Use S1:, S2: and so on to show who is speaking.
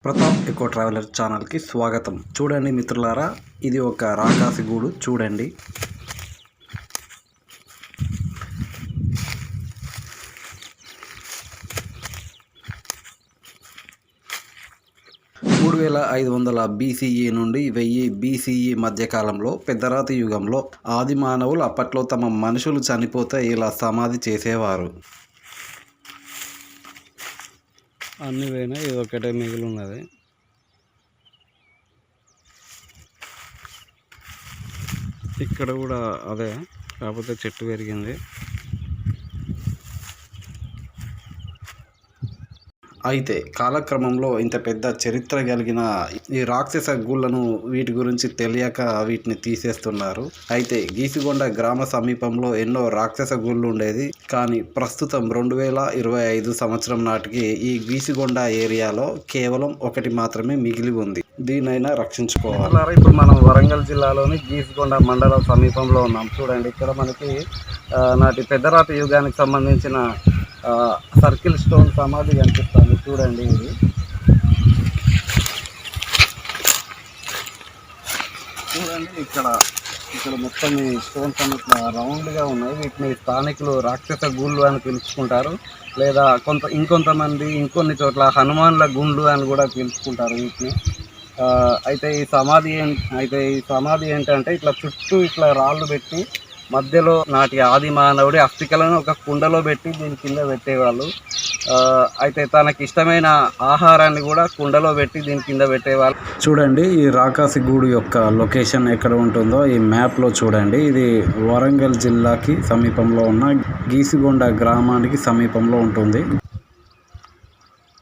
S1: Pratap echo traveller ఛానల్కి స్వాగతం. చూడండి మిత్రులారా, ఇది ఒక రాకాసి గూడు. చూడండి, BCE నుండి 1000 BCE మధ్యకాలంలో పెద్దరాతి యుగంలో ఆది మానవులు అప్పట్లో తమ మనుషులు చనిపోతే ఇలా సమాధి చేసేవారు.
S2: అన్ని పోయినాయి, ఇది ఒకటే మిగిలి ఉన్నది. ఇక్కడ కూడా అదే, కాకపోతే చెట్టు పెరిగింది.
S1: అయితే కాలక్రమంలో ఇంత పెద్ద చరిత్ర కలిగిన ఈ రాక్షస గూళ్ళను వీటి గురించి తెలియక వీటిని తీసేస్తున్నారు. అయితే గీసిగొండ గ్రామ సమీపంలో ఎన్నో రాక్షస గూళ్ళు ఉండేది. కానీ ప్రస్తుతం 2025 సంవత్సరం నాటికి ఈ గీసిగొండ ఏరియాలో కేవలం ఒకటి మాత్రమే మిగిలి ఉంది. దీనైనా రక్షించుకోవాలి.
S2: ఇప్పుడు మనం వరంగల్ జిల్లాలోని గీసిగొండ మండలం సమీపంలో ఉన్నాం. చూడండి, ఇక్కడ మనకి నాటి పెద్దరాతి యుగానికి సంబంధించిన సర్కిల్ స్టోన్ సమాధి కనిపిస్తుంది. చూడండి, ఇది చూడండి, ఇక్కడ మొత్తం ఈ స్టోన్స్ అన్ని రౌండ్గా ఉన్నాయి. వీటిని స్థానికులు రాక్షస గూళ్ళు అని పిలుచుకుంటారు, లేదా ఇంకొంతమంది ఇంకొన్ని చోట్ల హనుమాన్ల గుండ్లు అని కూడా పిలుచుకుంటారు వీటిని. అయితే ఈ సమాధి ఏంటంటే ఇట్లా చుట్టూ ఇట్లా రాళ్ళు పెట్టి మధ్యలో నాటి ఆది మానవుడి అస్థికలను ఒక కుండలో పెట్టి దీని కింద పెట్టేవాళ్ళు. అయితే తనకి ఇష్టమైన ఆహారాన్ని కూడా కుండలో పెట్టి దీని కింద పెట్టేవాళ్ళు.
S1: చూడండి, ఈ రాకాసి గూడు యొక్క లొకేషన్ ఎక్కడ ఉంటుందో ఈ మ్యాప్లో చూడండి. ఇది వరంగల్ జిల్లాకి సమీపంలో ఉన్న గీసిగొండ గ్రామానికి సమీపంలో ఉంటుంది.